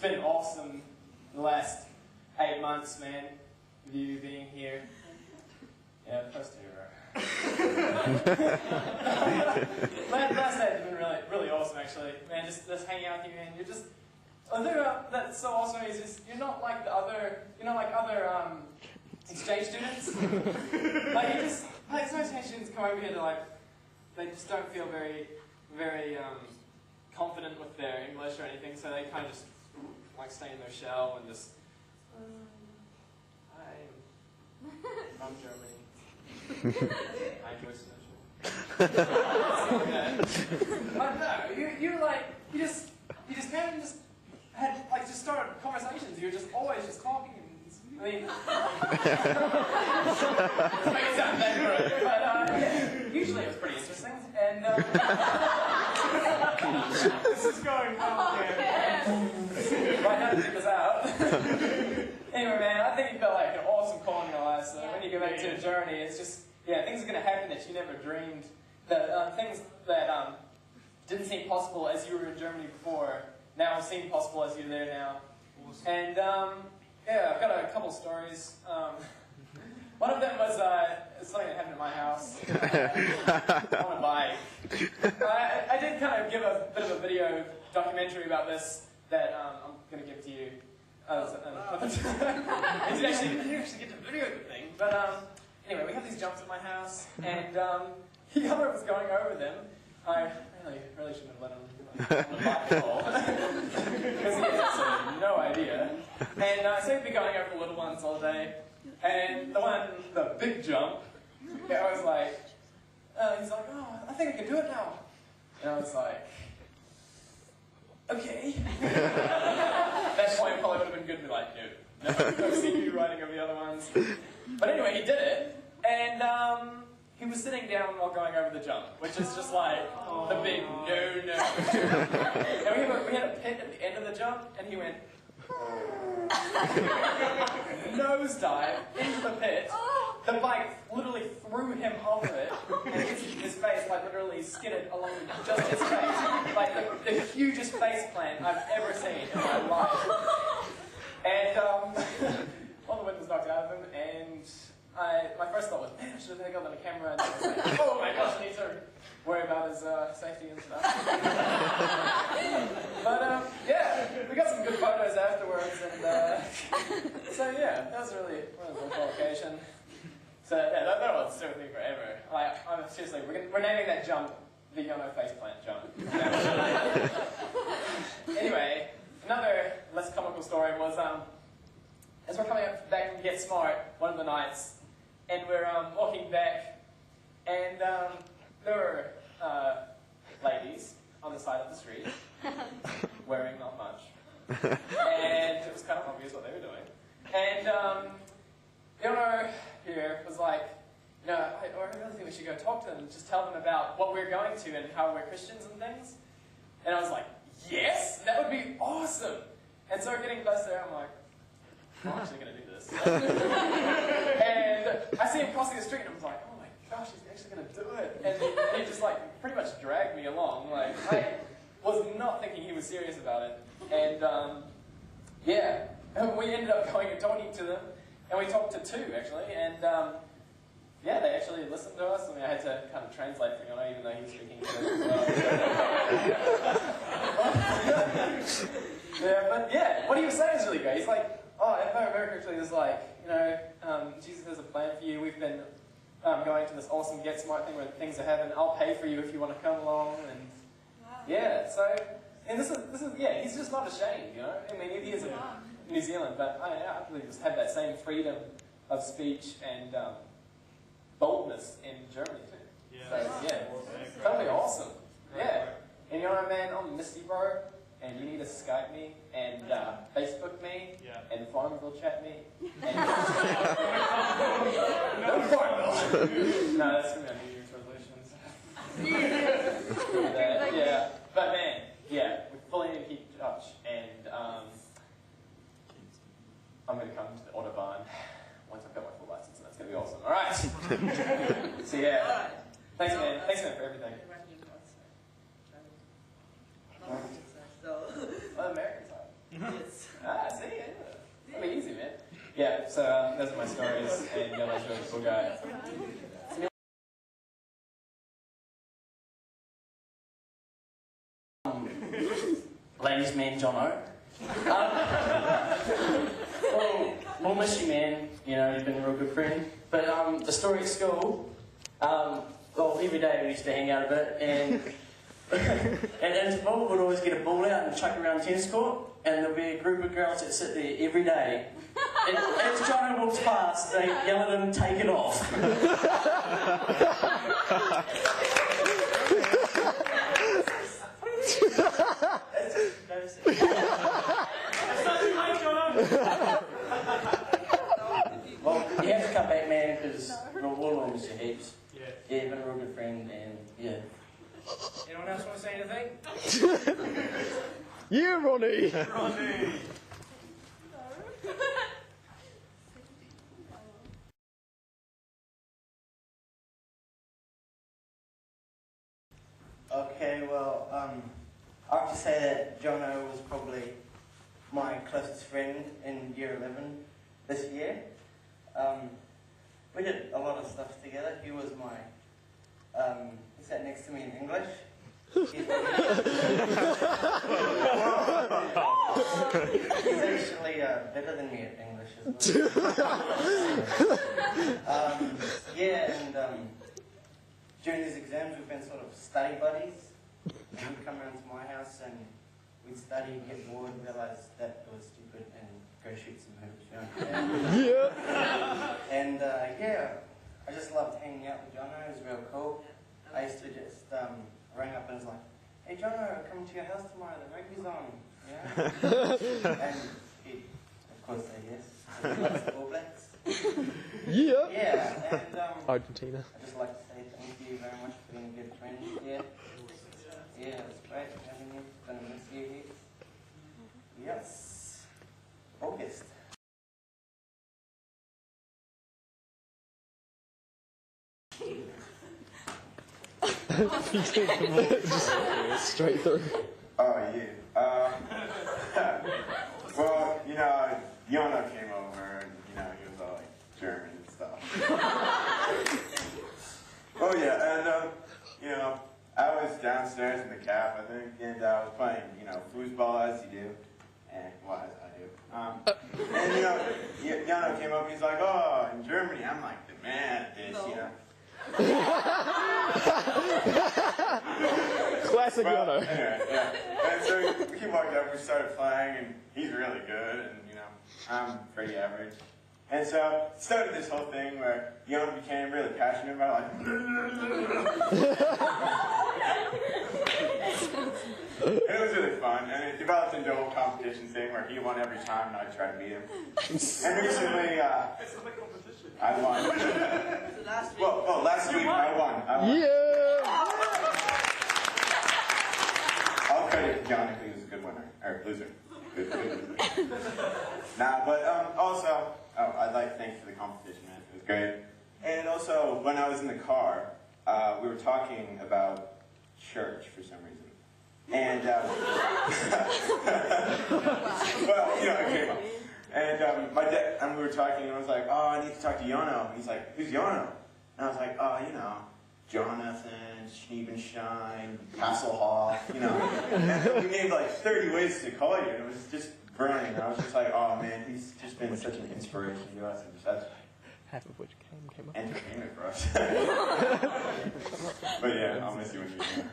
been awesome the last 8 months, man, with you being here. Yeah, first hero. Last day has been really awesome, actually. Man, just hanging out here, and you're just. The thing that's so awesome is just, you're not like the other, exchange students. Some exchange students come over here to they just don't feel very confident with their English or anything, so they kind of just stay in their shell and just. I'm from Germany. I enjoy social. But no, you just came and just had just started conversations. You're just always just talking. I mean, it makes it sound that great, but usually it was pretty interesting. And this is going well again. Right now to figure this out. Anyway, man, I think you've got an awesome call in your life. So when you go back to a journey, it's just things are going to happen that you never dreamed. That things that didn't seem possible as you were in Germany before now seem possible as you're there now. Awesome. And I've got a couple stories. One of them was something that happened at my house on a bike. I did kind of give a bit of a video documentary about this that I'm going to give to you. You didn't actually get to video the thing. But anyway, we have these jumps at my house, and Jono was going over them. I really shouldn't have let him on the bike at all, because he has no idea. And so he'd be going over the little ones all day, and the big jump, I was like, he's like, oh, I think I can do it now. And I was like, okay. At that point, it probably would have been good to be like, no see you riding over the other ones. But anyway, he did it, and he was sitting down while going over the jump, which is just the big no. And we had a pit at the end of the jump, and he went nosedive into the pit. The bike literally threw him off of it, and his face literally skidded along just his face, the hugest face plant I've ever seen in my life. And all the wind was knocked out of him, and my first thought was, man, I should have taken on the camera, and I was like, oh my gosh, I need to worry about his safety and stuff. But we got some good photos afterwards, and so that was really a cool occasion. So that will stay with me forever. Seriously, we're naming that jump the Jono faceplant jump. Anyway, another less comical story was as we're coming back from Get Smart one of the nights, and we're walking back, and there were ladies on the side of the street wearing not much, and it was kind of obvious what they were doing. And Jono here was like, I really think we should go talk to them and just tell them about what we're going to and how we're Christians and things. And I was like, yes, that would be awesome. And so we're getting close there, I'm like, I'm actually going to do this. And I see him crossing the street, and I was like, oh my gosh, he's actually going to do it. And he just pretty much dragged me along. I was not thinking he was serious about it. And we ended up going and talking to them. And we talked to two, actually, and they actually listened to us. I mean, I had to kind of translate for Jono, even though he was speaking English as well. What he was saying is really great. He's like, if I remember correctly, there's Jesus has a plan for you. We've been going to this awesome Get Smart thing where things are happening. I'll pay for you if you want to come along, and and this is he's just not ashamed, I mean, he is in New Zealand, but I believe just have that same freedom of speech and boldness in Germany too. Totally awesome. Yeah. And man, I'm Misty Bro, and you need to Skype me and Facebook me and Farmville chat me. And no Farmville. No, that's gonna be New Year's resolutions. But man, we fully need to keep in touch, and I'm going to come to the Autobahn once I've got my full license, and that's going to be awesome. All right. So thanks man for everything. American side. Yes. See? Yeah. That'd be easy, man. Yeah, so those are my stories, and Jono's a really cool guy. Ladies man Jono. We'll miss you, man. You know, you've been a real good friend. But the story at school, well, every day we used to hang out a bit, and at interval we'd always get a ball out and chuck around the tennis court, and there'll be a group of girls that sit there every day. And as Jono walks past, they yell at him, "Take it off." Well, you have to come back, man, because we'll miss you heaps. Yeah, you've been a real good friend, and yeah. Anyone else want to say anything? You, Ronnie! Ronnie! Okay, well, I have to say that Jono was probably my closest friend in year 11 this year. We did a lot of stuff together. He was my, he sat next to me in English. He's actually better than me at English as well. Yeah, and during these exams we've been sort of study buddies. And he'd come around to my house and we'd study, get bored, realise that it was stupid and go shoot some hoops, you know? Yeah. And yeah, I just loved hanging out with Jono. It was real cool. I used to just ring up and was like, "Hey Jono, I'm coming to your house tomorrow, the rugby's on." Yeah. And he'd of course say yes. He loves the All Blacks. Yeah. Yeah, and Argentina. I'd just like to say thank you very much for being a good friend. Yeah. Yeah, it was great having you. Gonna miss you heaps. Yes. August. Just straight through. Oh, yeah. Well, you know, Jono came over and, you know, he was all like German and stuff. Oh, yeah, and, you know, I was downstairs in the caf, I think, and I was playing, you know, foosball as you do. And, well, as I do. And, you know, Jono came up and he's like, "Oh, in Germany, I'm like the man at this, you know." Classic Jono. Anyway, yeah. And so he walked up, we started playing, and he's really good, and you know, I'm pretty average. And so it started this whole thing where Jono became really passionate about it, and it was really fun, and it developed into a whole competition thing where he won every time and I tried to beat him. And recently, I won. Well, last week I won. Yeah! I'll credit John if he was a good winner, or loser. Good loser. Nah, but also, I'd like to thank you for the competition, man. It was great. And also, when I was in the car, we were talking about church for some reason. And, well, you know, it came up. And my dad, and we were talking, and I was like, "Oh, I need to talk to Jono." And he's like, "Who's Jono?" And I was like, "Oh, you know, Jonathan, Schniebenstein, Hasselhoff, you know." And we named like 30 ways to call you, and it was just brilliant. And I was just like, "Oh man, he's just been such an inspiration to us, and such Half of which came up. entertainment for us." But yeah, I'll miss you when you're here.